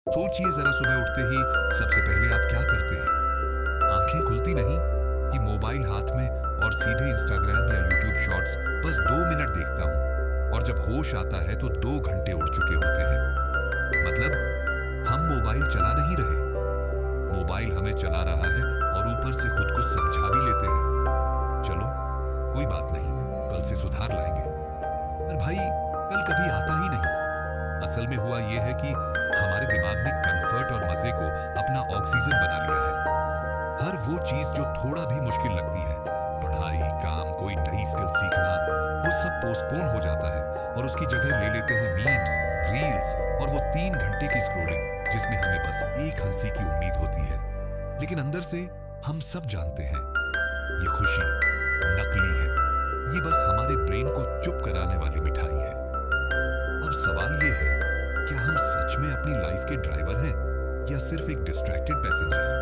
सोचिए जरा, सुबह उठते ही सबसे पहले आप क्या करते हैं? आंखें खुलती नहीं कि मोबाइल हाथ में और सीधे इंस्टाग्राम या यूट्यूब शॉर्ट्स बस 2 मिनट देखता हूं, और जब होश आता है तो 2 घंटे उड़ चुके होते हैं। मतलब हम मोबाइल चला नहीं रहे, मोबाइल हमें चला रहा है, और ऊपर से खुद को समझा भी लेते हैं। चलो कोई बात नहीं, कल से सुधार लाएंगे। पर भाई, कल कभी आता ही नहीं। असल में हुआ यह है कि हमारे दिमाग ने कंफर्ट और मजे को अपना ऑक्सीजन बना लिया है। हर वो चीज जो थोड़ा भी मुश्किल लगती है, पढ़ाई, काम, कोई नई स्किल सीखना, वो सब पोस्टपोन हो जाता है, और उसकी जगह ले लेते हैं मीम्स, रील्स और वो 3 घंटे की स्क्रॉलिंग, जिसमें हमें बस एक हंसी की उम्मीद होती है। लेकिन अंदर से हम सब जानते हैं, ये खुशी नकली है, ये बस हमारे ब्रेन को चुप कराने वाली मिठाई है। अब सवाल ये है, क्या हम सच में अपनी लाइफ के ड्राइवर हैं, या सिर्फ एक डिस्ट्रैक्टेड पैसेंजर?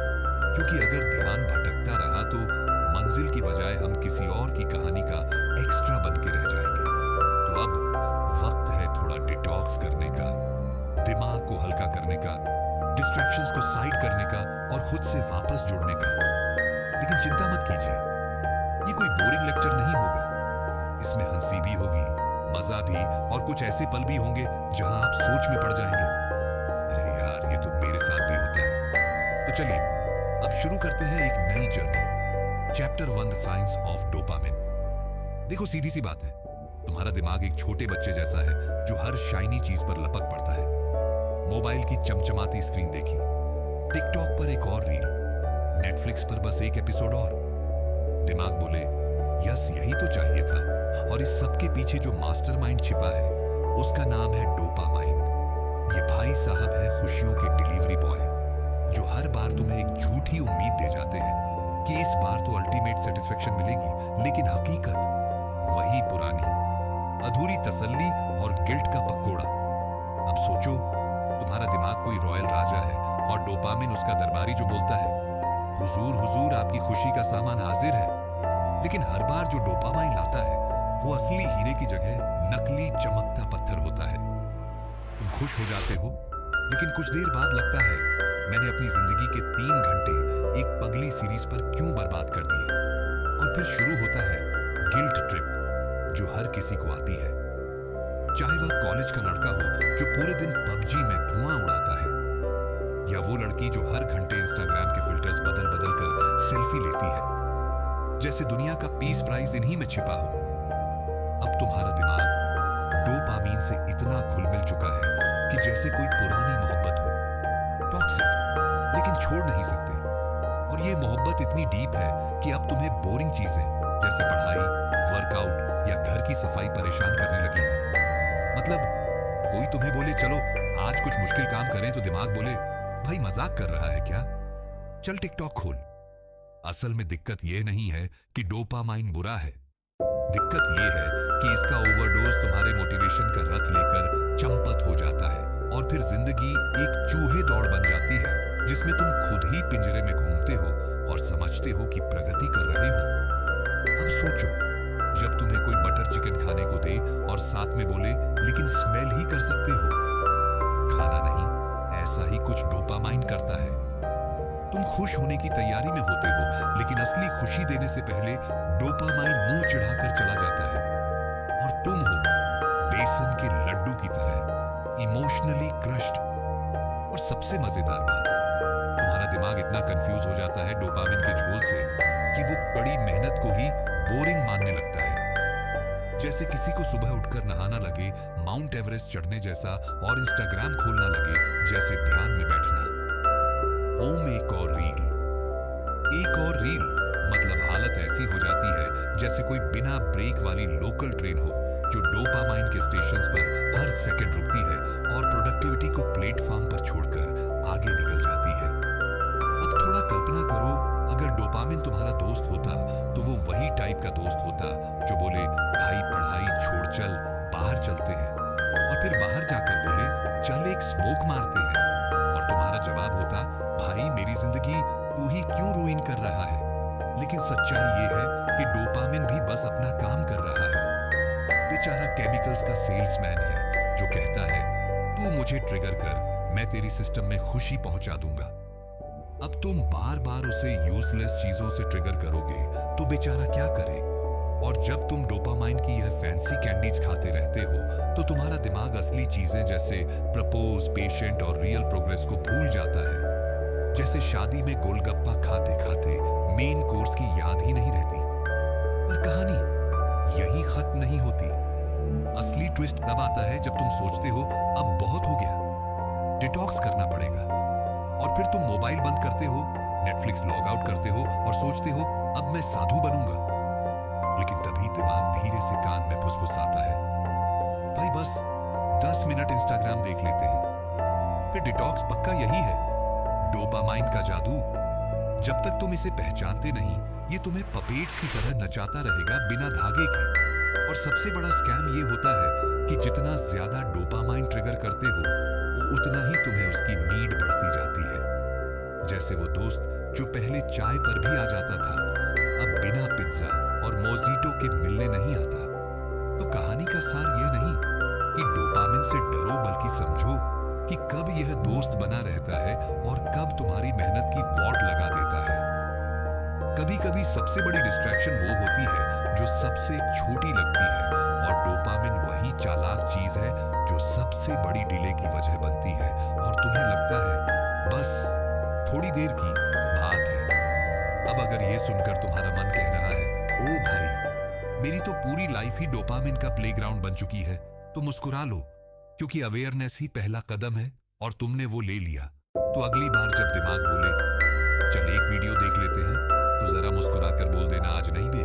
क्योंकि अगर ध्यान भटकता रहा तो मंजिल की बजाय हम किसी और की कहानी का एक्स्ट्रा बन के रह जाएंगे। तो अब वक्त है थोड़ा डिटॉक्स करने का, दिमाग को हल्का करने का, डिस्ट्रैक्शंस को साइड करने का, और खुद से वापस जुड़ने का। लेकिन चिंता मत कीजिए, ये कोई बोरिंग लेक्चर नहीं होगा। इसमें हंसी भी होगी, मजा भी, और कुछ ऐसे पल भी होंगे जहां आप सोच में पड़ जाएंगे, अरे यार, ये तो मेरे साथ भी होता है। तो चलिए अब शुरू करते हैं एक नई journey. Chapter 1, the science of dopamine. देखो, सीधी सी बात है, तुम्हारा दिमाग एक छोटे बच्चे जैसा है जो हर शाइनी चीज पर लपक पड़ता है। मोबाइल की चमचमाती स्क्रीन देखी, टिकटॉक पर एक और रील, नेटफ्लिक्स पर बस एक एपिसोड और। दिमाग बोले, यस, यही तो चाहिए था। और इस सब के पीछे जो मास्टरमाइंड छिपा है, उसका नाम है डोपामाइन। ये भाई साहब है खुशियों के डिलीवरी बॉय, जो हर बार तुम्हें एक झूठी उम्मीद दे जाते हैं कि इस बार तो अल्टीमेट सेटिस्फेक्शन मिलेगी, लेकिन हकीकत वही पुरानी अधूरी तसल्ली और गिल्ट का पकोड़ा। अब सोचो, तुम्हारा दिमाग कोई रॉयल राजा है, और डोपामिन उसका दरबारी जो बोलता है, हुजूर हुजूर, आपकी खुशी का सामान हाजिर है। लेकिन हर बार जो डोपामाइन लाता है, वो असली हीरे की जगह नकली चमकता पत्थर होता है। तुम खुश हो जाते हो, लेकिन कुछ देर बाद लगता है, मैंने अपनी जिंदगी के 3 घंटे एक पगली सीरीज पर क्यों बर्बाद कर दिए? और फिर शुरू होता है गिल्ट ट्रिप, जो हर किसी को आती है। चाहे वह कॉलेज का लड़का हो जो पूरे दिन पबजी में धुआं उड़ाता है, या वो लड़की जो हर घंटे इंस्टाग्राम के फिल्टर्स बदल बदल कर सेल्फी लेती है, जैसे दुनिया का पीस प्राइज इन्हीं में छिपा हो। अब तुम्हारा दिमाग डोपामीन से इतना घुल मिल चुका है कि जैसे कोई पुरानी मोहब्बत हो, टॉक्सिक, लेकिन छोड़ नहीं सकते। और ये मोहब्बत इतनी डीप है कि अब तुम्हें बोरिंग चीजें जैसे पढ़ाई, वर्कआउट या घर की सफाई परेशान करने लगी है। मतलब कोई तुम्हें बोले, चलो आज कुछ मुश्किल काम करें, तो दिमाग बोले, भाई मजाक कर रहा है क्या, चल टिकटॉक खोल। असल में दिक्कत यह नहीं है कि डोपामाइन बुरा है, दिक्कत यह है कि इसका ओवरडोज तुम्हारे मोटिवेशन का रथ लेकर चंपत हो जाता है, और फिर जिंदगी एक चूहे दौड़ बन जाती है, जिसमें तुम खुद ही पिंजरे में घूमते हो और समझते हो कि प्रगति कर रहे हो। अब सोचो, जब तुम्हें कोई बटर चिकन खाने को दे और साथ में बोले, लेकिन स्मेल ही कर सकते हो, खाना नहीं, ऐसा ही कुछ डोपामाइन करता है। तुम खुश होने की तैयारी में होते हो, लेकिन असली खुशी देने से पहले डोपामाइन मुंह चिढ़ाकर चला जाता है, और तुम हो बेसन के लड्डू की तरह इमोशनली क्रश्ड। और सबसे मजेदार बात, तुम्हारा दिमाग इतना कंफ्यूज हो जाता है डोपामिन के झोल से कि वो कड़ी मेहनत को ही बोरिंग मानने लगता है। जैसे किसी को सुबह उठकर नहाना लगे माउंट एवरेस्ट चढ़ने जैसा, और इंस्टाग्राम खोलना लगे जैसे ध्यान में बैठना। ओम एक और रील, एक और रील, मतलब हालत ऐसी हो जाती है जैसे कोई बिना ब्रेक वाली लोकल ट्रेन हो, जो डोपामाइन के स्टेशंस पर हर सेकंड रुकती है और प्रोडक्टिविटी को प्लेटफॉर्म पर छोड़कर आगे निकल जाती है। अब थोड़ा कल्पना करो, अगर डोपामिन तुम्हारा दोस्त होता तो वो वही टाइप का दोस्त होता जो बोले, भाई पढ़ाई छोड़ चल, बाहर चलते हैं, और फिर बाहर जाकर बोले, चल एक स्मोक मारते हैं, और तुम्हारा जवाब होता, भाई मेरी जिंदगी तू ही क्यों रुइन कर रहा है? लेकिन सच्चाई ये है कि डोपामिन भी बस अपना काम कर रहा है। बेचारा केमिकल्स का सेल्समैन है जो कहता है, तू मुझे ट्रिगर कर, मैं तेरी सिस्टम में खुशी पहुंचा दूंगा। अब तुम बार बार उसे यूजलेस चीजों से ट्रिगर करोगे तो बेचारा क्या करे। और जब तुम डोपामाइन की यह फैंसी कैंडीज खाते रहते हो तो तुम्हारा दिमाग असली चीजें जैसे प्रपोज, पेशेंट और रियल प्रोग्रेस को भूल जाता है। जैसे शादी में गोलगप्पा खाते खाते मेन कोर्स की याद ही नहीं रहती। पर कहानी यही खत्म नहीं होती। असली ट्विस्ट तब आता है जब तुम सोचते हो अब बहुत हो गया, डिटॉक्स करना पड़ेगा, और फिर तुम मोबाइल बंद करते हो, नेटफ्लिक्स लॉग आउट करते हो और सोचते हो अब मैं साधु बनूंगा। लेकिन तभी दिमाग धीरे से कान में फुसफुसाता है, भाई बस 10 मिनट इंस्टाग्राम देख लेते हैं। फिर डिटॉक्स पक्का यही है, डोपामाइन का जादू। जब तक तुम इसे पहचानते नहीं, ये तुम्हें पपेट्स की तरह नचाता रहेगा बिना धागे के। और सबसे बड़ा स्कैम ये होता है कि जितना ज्यादा डोपामाइन ट्रिगर करते हो, उतना ही तुम्हें उसकी नीड बढ़ती जाती है। जैसे वो दोस्त जो पहले चाय पर भी आ जाता था, अब बिना पिज्जा और मोजीटो के मिलने नहीं आता। तो कहानी का सार यह नहीं कि डोपामिन से डरो, बल्कि समझो कि कब यह दोस्त बना रहता है और कब तुम्हारी मेहनत की वॉट लगा देता है। कभी कभी सबसे बड़ी डिस्ट्रैक्शन वो होती है जो सबसे छोटी लगती है, और डोपामिन वही चालाक चीज है जो सबसे बड़ी डिले की वजह बनती है। और तुम्हें लगता है बस थोड़ी देर की बात है। अब अगर ये सुनकर तुम्हारा मन कह रहा है ओ भाई, मेरी तो पूरी लाइफ ही डोपामिन का प्लेग्राउंड बन चुकी है, तो मुस्कुरा लो, क्योंकि अवेयरनेस ही पहला कदम है और तुमने वो ले लिया। तो अगली बार जब दिमाग बोले चल एक वीडियो देख लेते हैं, तो जरा मुस्कुरा कर बोल देना आज नहीं बे,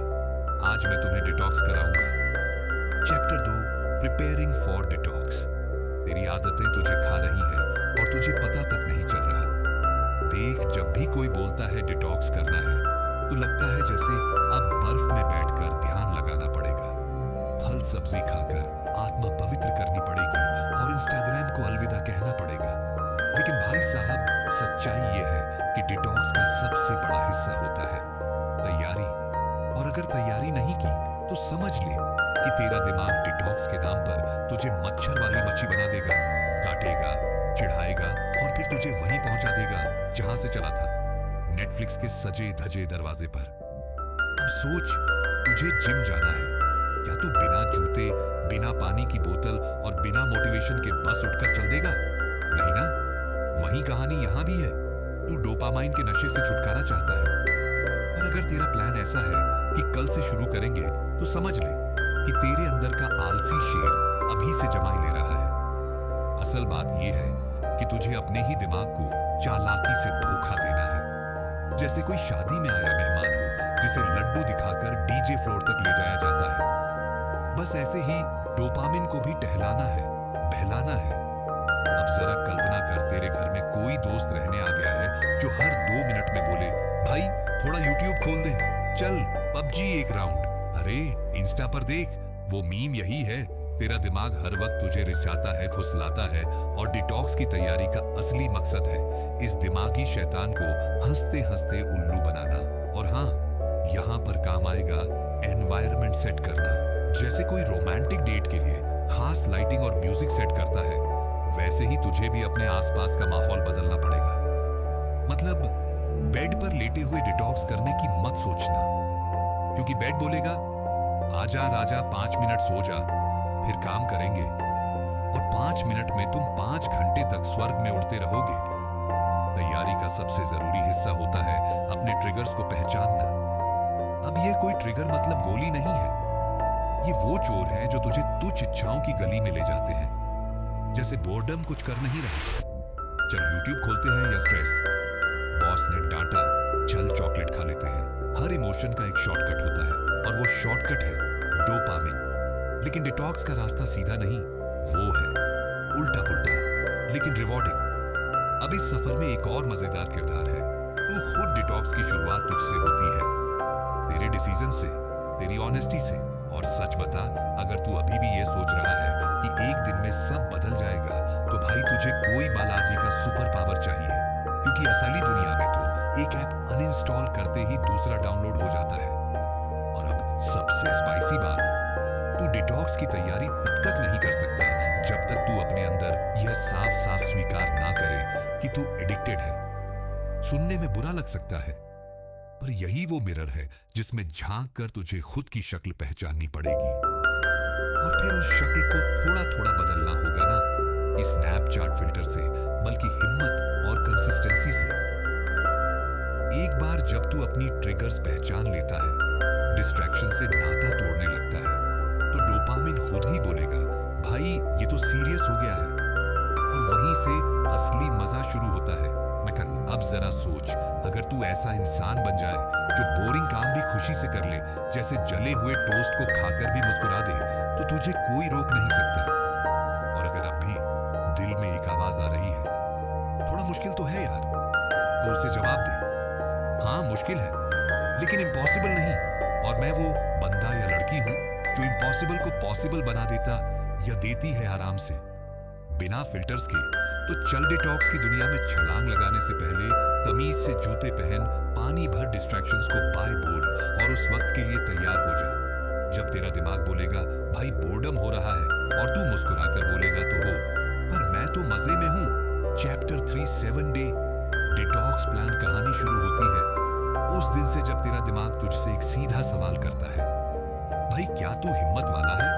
आज मैं तुम्हें डिटॉक्स कराऊंगा। Chapter 2, preparing for detox. तेरी आदतें तुझे खा रही हैं और तुझे पता तक नहीं चल रहा। देख, जब भी कोई बोलता है डिटॉक्स करना है, तो लगता है जैसे अब बर्फ में बैठकर ध्यान लगाना पड़ेगा, फल सब्जी खाकर आत्मा पवित्र करनी पड़ेगी और इंस्टाग्राम को अलविदा कहना पड़ेगा। लेकिन भाई साहब, सच्चाई ये है कि डिटॉक्स का सबसे बड़ा हिस्सा होता है तैयारी। और अगर तैयारी नहीं की तो समझ ले कि तेरा दिमाग डिटॉक्स के नाम पर तुझे मच्छर वाली मच्छी बना देगा, काटेगा, चिढ़ाएगा और फिर तुझे वहीं पहुंचा देगा जहां से चला था, नेटफ्लिक्स के सजे धजे दरवाजे पर। अब सोच, तुझे जिम जाना है, क्या तू बिना जूते, बिना पानी की बोतल और बिना मोटिवेशन के बस उठकर चल देगा? नहीं ना। वही कहानी यहां भी है, तू डोपामाइन के नशे से छुटकारा चाहता है। और अगर तेरा प्लान ऐसा है कि कल से शुरू करेंगे, तो समझ ले कि तेरे अंदर का आलसी शेर अभी से जमाई ले रहा है। असल बात यह है कि तुझे अपने ही दिमाग को चालाकी से धोखा देना है। जैसे कोई शादी में आया मेहमान हो जिसे लड्डू दिखाकर डीजे फ्लोर तक ले जाया जाता है, बस ऐसे ही डोपामिन को भी टहलाना है, बहलाना है। अब जरा कल्पना कर, तेरे घर में कोई दोस्त रहने आ गया है जो हर 2 मिनट में बोले भाई थोड़ा यूट्यूब खोल दे, चल पबजी एक राउंड, अरे इंस्टा पर देख, वो मीम यही है। तेरा दिमाग हर वक्त तुझे रिझाता है, फुसलाता है, और डिटॉक्स की तैयारी का असली मकसद है इस दिमागी शैतान को हंसते हंसते उल्लू बनाना। और हाँ, यहाँ पर काम आएगा एनवायरनमेंट सेट करना। जैसे कोई रोमांटिक डेट के लिए खास लाइटिंग और म्यूजिक सेट करता है, वैसे ही तुझे भी अपने आसपास का माहौल बदलना पड़ेगा। मतलब बेड पर लेटे हुए डिटॉक्स करने की मत सोचना, क्योंकि बेड बोलेगा आजा राजा 5 मिनट सो जा, फिर काम करेंगे। और 5 मिनट में तुम 5 घंटे तक स्वर्ग में उड़ते रहोगे। तैयारी का सबसे जरूरी हिस्सा होता है अपने ट्रिगर्स को पहचानना। अब यह कोई ट्रिगर मतलब गोली नहीं है, ये वो चोर हैं जो तुझे तुच्छ इच्छाओं की गली में ले जाते हैं। जैसे बोर्डम कुछ कर नहीं रहा, चल यूट्यूब खोलते हैं, या स्ट्रेस, बॉस ने डांटा, चल चॉकलेट खा लेते हैं। हर इमोशन का एक शॉर्टकट होता है, और वो शॉर्टकट है डोपामिन। लेकिन डिटॉक्स का रास्ता सीधा नहीं, वो है उल्टा पुल्टा लेकिन रिवॉर्डिंग। अब इस सफर में एक और मजेदार किरदार है। तू खुद डिटॉक्स की शुरुआत तुझसे होती है, तेरे डिसीजन से, तेरी ऑनेस्टी से। और सच बता, अगर तू अभी भी ये सोच रहा है कि एक दिन में सब बदल जाएगा, तो भाई तुझे कोई बालाजी का सुपर पावर चाहिए, क्योंकि असली दुनिया में तो एक ऐप अनइंस्टॉल करते ही दूसरा डाउनलोड हो जाता है। और अब सबसे स्पाइसी बात, तू डिटॉक्स की तैयारी तब तक नहीं कर सकता जब तक तू अपने अंदर यह साफ साफ स्वीकार ना करे कि तू एडिक्टेड है। सुनने में बुरा लग सकता है, पर यही वो मिरर है जिसमें झांक कर तुझे खुद की शक्ल पहचाननी पड़ेगी, और फिर उस शक्ल को थोड़ा थोड़ा बदलना होगा ना, कि स्नैपचैट फिल्टर से, बल्कि हिम्मत और कंसिस्टेंसी से। एक बार जब तू अपनी ट्रिगर्स पहचान लेता है, डिस्ट्रैक्शन से नाता तोड़ने लगता है, तो डोपामिन खुद ही बोलेगा, भाई ये तो सीरियस हो गया है। और वहीं से असली मजा शुरू होता है। मैकन, अब जरा सोच, अगर तू ऐसा इंसान बन जाए जो बोरिंग काम भी खुशी से कर ले, जैसे जले हुए टोस्ट को खाकर भी मुस्कुरा दे, तो तुझे कोई रोक नहीं सकता। और अगर अब भी दिल में एक आवाज आ रही है, थोड़ा मुश्किल तो है यार, तो उसे जवाब दे, हाँ मुश्किल है, लेकिन इम्पॉसिबल नहीं। और मैं वो बंदा या लड़की हूं जो इम्पॉसिबल को पॉसिबल बना देता या देती है आराम से, बिना फिल्टर्स के। तो चल डिटॉक्स की दुनिया में छलांग लगाने से पहले तमीज से जूते पहन, पानी भर डिस्ट्रैक्शंस को बाय बोल, और उस वक्त के लिए तैयार हो जा जब तेरा दिमाग बोलेगा, भाई बोर्डम हो रहा है, और तू मुस्कुराकर बोलेगा तो हो, पर मैं तो मजे में हूं। चैप्टर 3 7 डे डिटॉक्स प्लान कहानी शुरू होती है उस दिन से जब तेरा दिमाग तुझसे एक सीधा सवाल करता है, भाई क्या तू हिम्मत वाला है?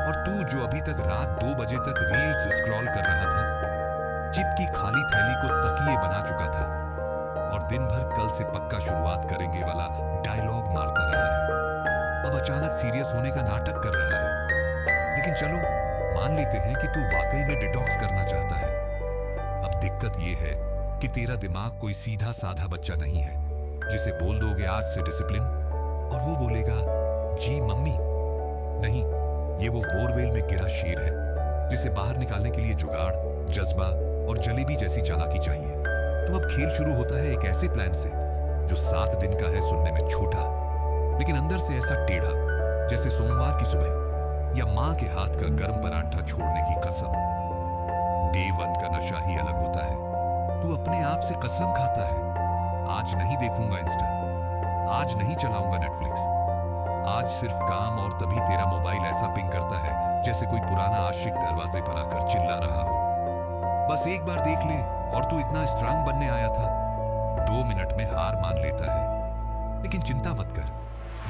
और तू जो अभी तक रात 2 बजे तक रील्स स्क्रॉल कर रहा था, चिप की खाली थैली को तकिए बना चुका था, और दिन भर कल से पक्का शुरुआत करेंगे वाला डायलॉग मारता रहा है, अब अचानक सीरियस होने का नाटक कर रहा है। लेकिन चलो मान लेते हैं कि तू वाकई में डिटॉक्स करना चाहता है। अब दिक्कत यह है कि तेरा दिमाग कोई सीधा साधा बच्चा नहीं है जिसे बोल दोगे आज से डिसिप्लिन और वो बोलेगा जी मम्मी। नहीं, ये वो बोरवेल में गिरा शेर है जिसे बाहर निकालने के लिए जुगाड़, जज्बा और जलेबी जैसी चालाकी चाहिए। तो अब खेल शुरू होता है एक ऐसे प्लान से जो 7 दिन का है सुनने में छोटा, लेकिन अंदर से ऐसा टेढ़ा जैसे सोमवार की सुबह या मां के हाथ का गर्म परांठा छोड़ने की कसम। डे 1 का नशा ही अलग होता है। तू अपने आप से कसम खाता है, आज नहीं देखूंगा इंस्टा, आज नहीं चलाऊंगा नेटफ्लिक्स, आज सिर्फ काम। और तभी तेरा मोबाइल ऐसा पिंग करता है जैसे कोई पुराना आशिक दरवाजे पर आकर चिल्ला रहा हो, बस एक बार देख ले और तू इतना स्ट्रांग बनने आया था। 2 मिनट में हार मान लेता है। लेकिन चिंता मत कर,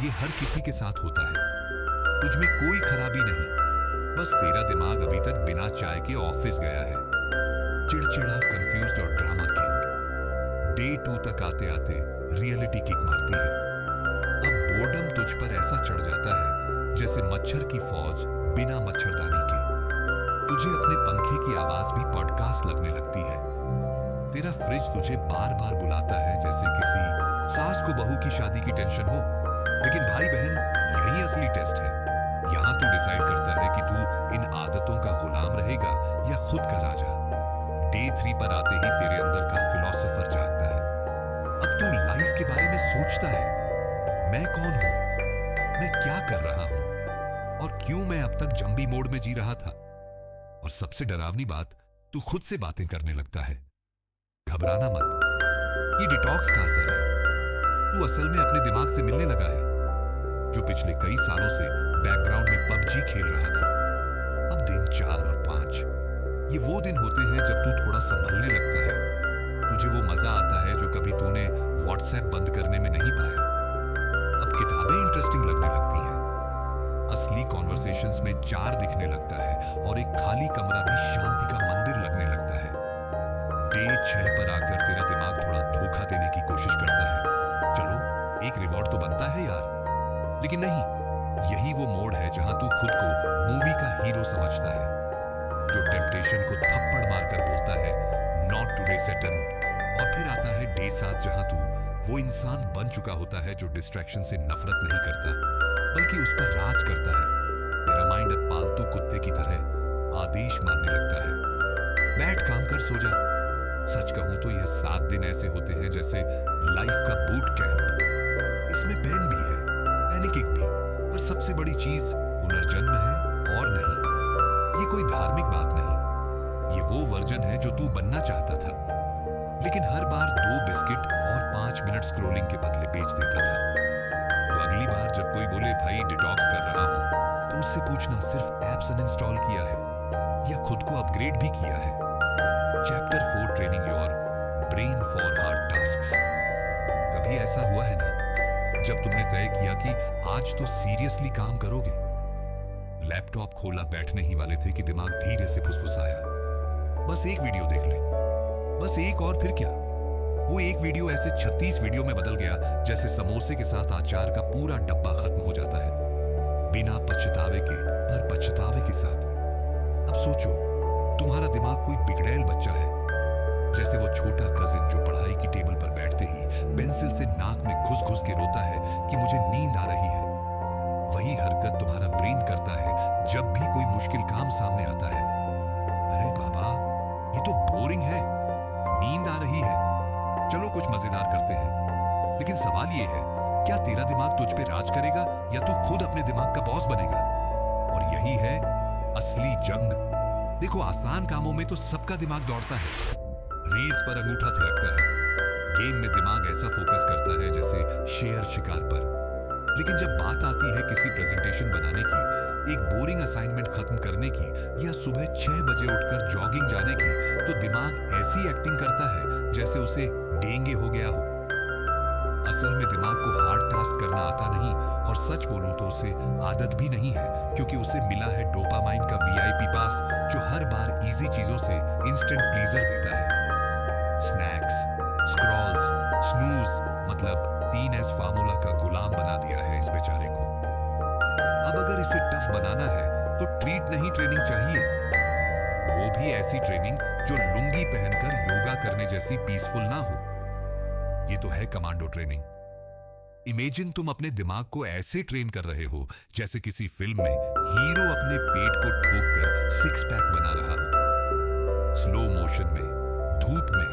ये हर किसी के साथ होता है, तुझमें कोई खराबी नहीं, बस तेरा दिमाग अभी तक बिना चाय के ऑफिस गया है। चिड़चिड़ा, कंफ्यूज्ड और ड्रामा किंग। डे 2 तक आते आते रियलिटी किक मारती है। अब बोर्डम तुझ पर ऐसा चढ़ जाता है जैसे मच्छर की फौज बिना मच्छरदानी के। तुझे अपने पंखे की आवाज भी पॉडकास्ट लगने लगती है। तेरा फ्रिज तुझे बार बार बुलाता है जैसे किसी सास को बहू की शादी की टेंशन हो। लेकिन भाई बहन, यही असली टेस्ट है। यहां तू डिसाइड करता है कि तू इन आदतों का गुलाम रहेगा या खुद का राजा। डे 3 पर आते ही तेरे अंदर का फिलोसोफर जागता है। अब तू लाइफ के बारे में सोचता है, मैं कौन हूं, मैं क्या कर रहा हूं, और क्यों मैं अब तक जंबी मोड में जी रहा था। और सबसे डरावनी बात, तू खुद से बातें करने लगता है। घबराना मत, ये डिटॉक्स का असर है। तू असल में अपने दिमाग से मिलने लगा है जो पिछले कई सालों से बैकग्राउंड में पबजी खेल रहा था। अब दिन 4 और 5 ये वो दिन होते हैं जब तू थोड़ा संभलने लगता है। तुझे वो मजा आता है जो कभी तूने व्हाट्सएप बंद करने में नहीं पाया। अब किताबें इंटरेस्टिंग लगने लगती हैं, असली कॉन्वर्सेशंस में 4 दिखने लगता है, और एक खाली कमरा भी शांति का मंदिर लगने लगता है। डे 6 पर आकर तेरा दिमाग थोड़ा धोखा देने की कोशिश करता है। चलो एक रिवॉर्ड तो बनता है यार, लेकिन नहीं, यही वो मोड़ है जहां तू खुद को मूवी का हीरो समझता है, जो टेम्पटेशन को थप्पड़ मारकर बोलता है नॉट टुडे सैटर्न। और फिर आता है डे 7 जहां तू वो इंसान बन चुका होता है जो डिस्ट्रैक्शन से नफरत नहीं करता, बल्कि उस पर राज करता है। तेरा माइंड अब पालतू कुत्ते की तरह आदेश मानने लगता है, बैठ काम कर, सो जा। सच कहूं तो यह 7 दिन ऐसे होते हैं जैसे लाइफ का बूट कैंप। इसमें पेन भी है, पैनिक भी, पर सबसे बड़ी चीज पुनर्जन्म है और नहीं। ये कोई धार्मिक बात नहीं, ये वो वर्जन है जो तू बनना चाहता था, लेकिन हर बार 2 बिस्किट और 5 मिनट स्क्रॉलिंग के बदले बेच देता था। तो अगली बार जब कोई बोले भाई डिटॉक्स कर रहा हूं, तो उससे पूछना सिर्फ एप्स अनइंस्टॉल किया है या खुद को अपग्रेड भी किया है। Chapter 4, training your brain for hard tasks. कभी ऐसा हुआ है ना, जब तुमने तय किया कि आज तो सीरियसली काम करोगे, लैपटॉप खोला, बैठने ही वाले थे कि दिमाग धीरे से फुसफुसाया, बस एक वीडियो देख ले, बस एक, और फिर क्या। वो एक वीडियो ऐसे 36 वीडियो में बदल गया जैसे समोसे के साथ अचार का पूरा डब्बा खत्म हो जाता है, बिना पछतावे के, पर पछतावे के साथ। अब सोचो, तुम्हारा दिमाग कोई बिगड़ैल बच्चा है, जैसे वो छोटा कजिन जो पढ़ाई की टेबल पर बैठते ही पेंसिल से नाक में घुस घुस के रोता है कि मुझे नींद आ रही है। वही हरकत तुम्हारा ब्रेन करता है जब भी कोई मुश्किल काम सामने आता है। अरे बाबा, ये तो बोरिंग है, नींद आ रही है, चलो कुछ मजेदार करते हैं। लेकिन सवाल ये है, क्या तेरा दिमाग तुझ पे राज करेगा या तू खुद अपने दिमाग का बॉस बनेगा? और यही है असली जंग। देखो, आसान कामों में तो सबका दिमाग दौड़ता है, रील्स पर अंगूठा थिरकता है, गेम में दिमाग ऐसा फोकस करता है जैसे शेर शिकार पर। लेकिन जब बात आती है किसी प्रेजेंटेशन बनाने की, एक बोरिंग असाइनमेंट खत्म करने की या सुबह 6 बजे उठकर जॉगिंग जाने की, तो दिमाग ऐसी एक्टिंग करता है जैसे उसे डेंगू हो गया हो। असल में दिमाग को हार्ड टास्क करना आता नहीं, और सच बोलूं तो उसे आदत भी नहीं है, क्योंकि उसे मिला है डोपामाइन का वीआईपी पास, जो हर बार इजी चीजों से इंस्टेंट प्लीजर देता है। स्नैक्स, स्क्रॉल्स, स्नूज, मतलब 3S फार्मूला का गुलाम बना दिया है इस बेचारे को। अब अगर इसे टफ बनाना है तो ट्रीट नहीं, ट्रेनिंग चाहिए। वो भी ऐसी ट्रेनिंग जो लुंगी पहनकर योगा करने जैसी पीसफुल ना हो। ये तो है कमांडो ट्रेनिंग। इमेजिन तुम अपने दिमाग को ऐसे ट्रेन कर रहे हो जैसे किसी फिल्म में हीरो अपने पेट को ठोककर 6 पैक बना रहा हो। स्लो मोशन में, धूप में,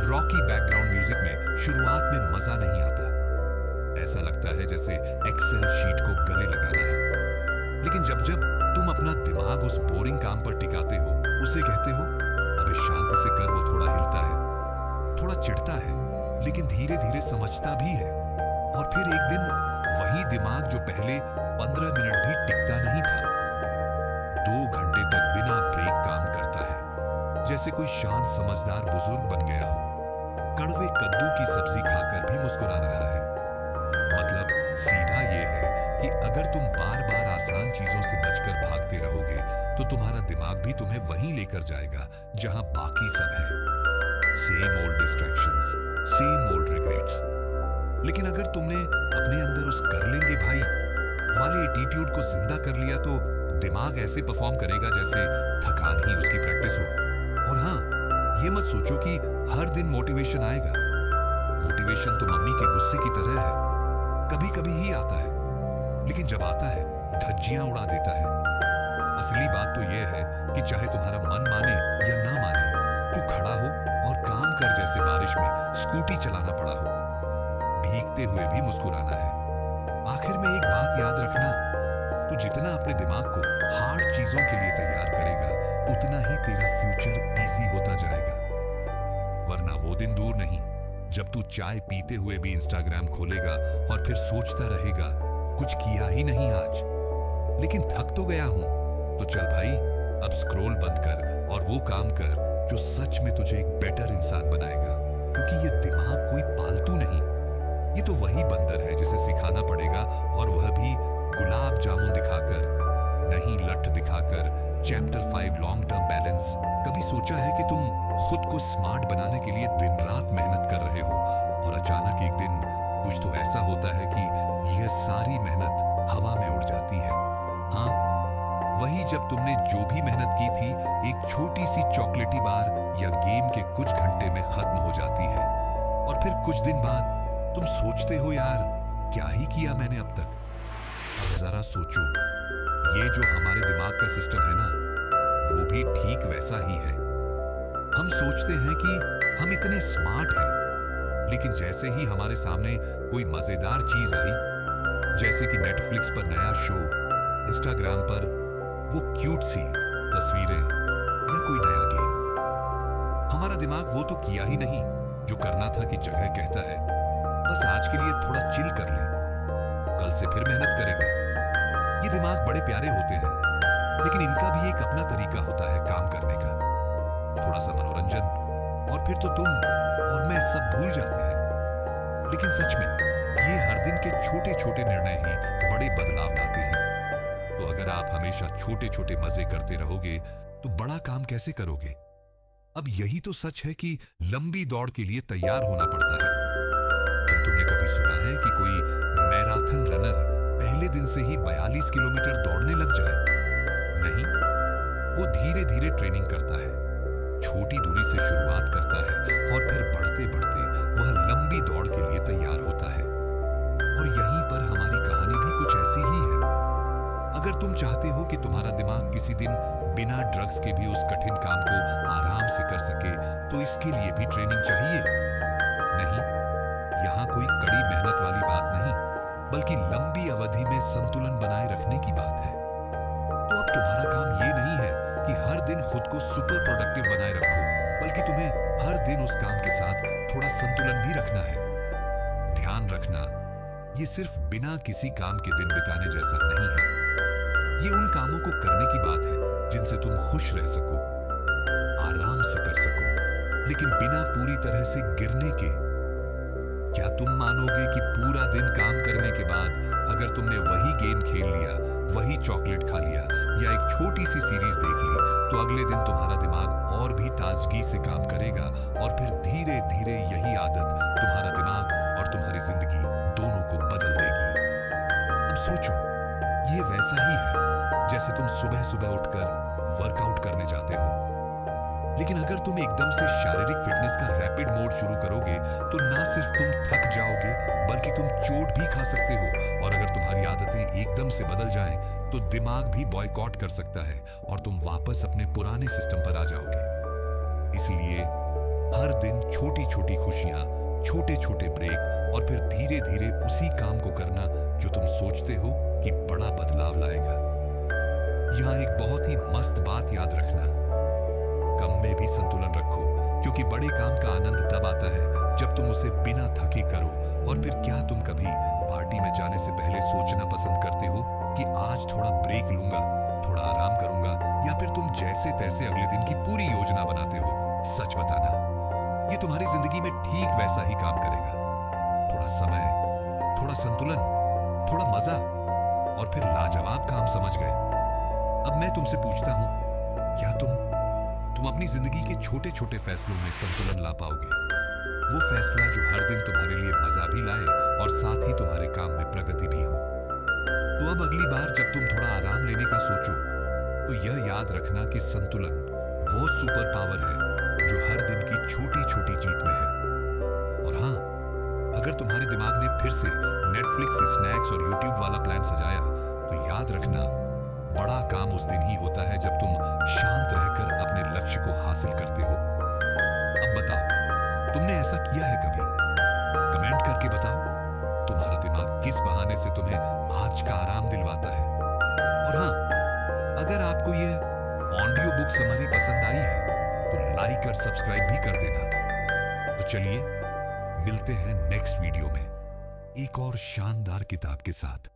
रॉकी बैकग्राउंड म्यूजिक में शुरुआत में मजा नहीं आता, ऐसा लगता है जैसे एक्सेल शीट को गले लगाना है। लेकिन जब जब तुम अपना दिमाग उस बोरिंग काम पर टिकाते हो, उसे कहते हो अबे शांति से कर, वो थोड़ा हिलता है, थोड़ा चिढ़ता है, लेकिन धीरे धीरे समझता भी है। और फिर एक दिन वही दिमाग जो पहले 15 मिनट भी टिकता नहीं था, 2 घंटे तक बिना ब्रेक काम करता है, जैसे कोई शांत समझदार बुजुर्ग बन गया हो, कड़वे कद्दू की सब्जी खाकर भी मुस्कुरा रहा है। मतलब सीधा ये है कि अगर तुम बार बार आसान चीजों से बचकर भागते रहोगे तो तुम्हारा दिमाग भी तुम्हें वहीं लेकर जाएगा जहां बाकी सब है। Same old distractions, same old regrets. लेकिन अगर तुमने अपने अंदर उस कर लेंगे भाई वाले एटीट्यूड को जिंदा कर लिया, तो दिमाग ऐसे परफॉर्म करेगा जैसे थकान ही उसकी प्रैक्टिस हो। और हाँ, ये मत सोचो कि हर दिन मोटिवेशन आएगा। मोटिवेशन तो मम्मी के गुस्से की तरह है, कभी कभी ही आता है, लेकिन जब आता है धज्जियां उड़ा देता है। असली बात तो यह है कि चाहे तुम्हारा मन माने या ना माने, तू खड़ा हो और काम कर, जैसे बारिश में स्कूटी चलाना पड़ा हो, भीगते हुए भी मुस्कुराना है। आखिर में एक बात याद रखना, तू जितना अपने दिमाग को हार्ड चीजों के लिए तैयार करेगा, उतना ही तेरा फ्यूचर इजी होता जाएगा। वरना वो दिन दूर नहीं जब तू चाय पीते हुए भी इंस्टाग्राम खोलेगा और फिर सोचता रहेगा कुछ किया ही नहीं आज, लेकिन थक तो गया हूं। तो चल भाई, अब स्क्रॉल बंद कर और वो काम कर जो सच में तुझे एक बेटर इंसान बनाएगा। क्योंकि ये दिमाग कोई पालतू नहीं, ये तो वही बंदर है जिसे सिखाना पड़ेगा, और वह भी गुलाब जामुन दिखाकर, नहीं लठ दिखाकर। Chapter 5, long term balance. कभी सोचा है कि तुम खुद को स्मार्ट बनाने के लिए दिन रात मेहनत कर रहे हो, और अचानक एक दिन कुछ तो ऐसा होता है कि यह सारी मेहनत हवा में उड़ जाती है। हाँ, वही जब तुमने जो भी मेहनत की थी एक छोटी सी चॉकलेटी बार या गेम के कुछ घंटे में खत्म हो जाती है, और फिर कुछ दिन बाद तुम सोचते हो यार क्या ही किया मैंने अब तक। अब जरा सोचो, ये जो हमारे दिमाग का सिस्टम है ना, वो भी ठीक वैसा ही है। हम सोचते हैं कि हम इतने स्मार्ट हैं, लेकिन जैसे ही हमारे सामने कोई मजेदार चीज आई, जैसे कि नेटफ्लिक्स पर नया शो, इंस्टाग्राम पर वो क्यूट सी तस्वीरें या कोई नया गेम, हमारा दिमाग वो तो किया ही नहीं जो करना था कि जगह कहता है बस आज के लिए थोड़ा चिल कर ले, कल से फिर मेहनत करेंगे। ये दिमाग बड़े प्यारे होते हैं, लेकिन इनका भी एक अपना तरीका होता है काम करने का। थोड़ा सा मनोरंजन और फिर तो तुम और मैं सब भूल जाते हैं। लेकिन सच में ये हर दिन के छोटे छोटे निर्णय ही बड़े बदलाव लाते हैं। तो अगर आप हमेशा छोटे छोटे मजे करते रहोगे तो बड़ा काम कैसे करोगे? अब यही तो सच है कि लंबी दौड़ के लिए तैयार होना पड़ता है। क्या तुमने कभी सुना है कि कोई मैराथन रनर पहले दिन से ही 42 किलोमीटर दौड़ने लग जाए? नहीं, वो धीरे धीरे ट्रेनिंग करता है, छोटी दूरी से शुरुआत करता है और फिर बढ़ते बढ़ते वह लंबी दौड़ के लिए तैयार होता है। और यहीं पर हमारी कहानी भी कुछ ऐसी ही है। अगर तुम चाहते हो कि तुम्हारा दिमाग किसी दिन बिना ड्रग्स के भी उस कठिन काम को आराम से कर सके, तो इसके लिए भी ट्रेनिंग चाहिए। नहीं, यहां कोई कड़ी मेहनत वाली बात नहीं, बल्कि लंबी अवधि में संतुलन बनाए रखने की बात है। तो अब तुम्हारा काम ये नहीं है कि हर दिन खुद को सुपर प्रोडक्टिव बनाए रखो, बल्कि तुम्हें हर दिन उस काम के साथ थोड़ा संतुलन भी रखना है। ध्यान रखना, ये सिर्फ बिना किसी काम के दिन बिताने जैसा नहीं है। ये उन कामों को करने की बात है जिनसे तुम खुश रह सको, आराम से कर सको, लेकिन बिना पूरी तरह से गिरने के। क्या तुम मानोगे कि पूरा दिन काम करने के बाद अगर तुमने वही गेम खेल लिया, वही चॉकलेट खा लिया या एक छोटी सी सीरीज देख ली, तो अगले दिन तुम्हारा दिमाग और भी ताजगी से काम करेगा और फिर धीरे धीरे यही आदत तुम्हारा दिमाग और तुम्हारी जिंदगी दोनों को बदल देगी। अब सोचो, ये वैसा ही है जैसे तुम सुबह सुबह उठकर वर्कआउट करने जाते हो। लेकिन अगर तुम एकदम से शारीरिक फिटनेस का रैपिड मोड शुरू करोगे तो ना सिर्फ तुम थक जाओगे, बल्कि तुम चोट भी खा सकते हो। और अगर तुम्हारी आदतें एकदम से बदल जाएं, तो दिमाग भी बॉयकॉट कर सकता है और तुम वापस अपने पुराने सिस्टम पर आ जाओगे। इसलिए हर दिन छोटी छोटी खुशियां, छोटे छोटे ब्रेक और फिर धीरे धीरे उसी काम को करना जो तुम सोचते हो कि बड़ा बदलाव लाएगा। यहां एक बहुत ही मस्त बात याद रखना, कम में भी संतुलन रखो, क्योंकि बड़े काम का आनंद तब आता है जब तुम उसे बिना थके करो। और फिर क्या तुम कभी पार्टी में जाने से पहले सोचना पसंद करते हो कि आज थोड़ा ब्रेक लूंगा, थोड़ा आराम करूंगा, या फिर तुम जैसे तैसे अगले दिन की पूरी योजना बनाते हो? सच बताना, ये तुम्हारी जिंदगी में ठीक वैसा ही काम करेगा। थोड़ा समय, थोड़ा संतुलन, थोड़ा मजा और फिर लाजवाब काम, समझ गए? अब मैं तुमसे पूछता हूं, क्या तुम अपनी जिंदगी के छोटे छोटे फैसलों में संतुलन ला पाओगे? वो फैसला जो हर दिन तुम्हारे लिए मजा भी लाए और साथ ही तुम्हारे काम में प्रगति भी हो। तो अब अगली बार जब तुम थोड़ा आराम लेने का सोचो, तो यह याद रखना कि संतुलन वो सुपर पावर है जो हर दिन की छोटी छोटी जीत में है। और हां, अगर तुम्हारे दिमाग ने फिर से नेटफ्लिक्स, स्नैक्स और यूट्यूब वाला प्लान सजाया, तो याद रखना, बड़ा काम उस दिन ही होता है जब तुम शांत रहकर अपने लक्ष्य को हासिल करते हो। अब बताओ, तुमने ऐसा किया है कभी? कमेंट करके बताओ, तुम्हारा दिमाग किस बहाने से तुम्हें आज का आराम दिलवाता है। और हां, अगर आपको ये ऑडियो बुक समरी पसंद आई है तो लाइक और सब्सक्राइब भी कर देना। तो चलिए, मिलते हैं नेक्स्ट वीडियो में एक और शानदार किताब के साथ।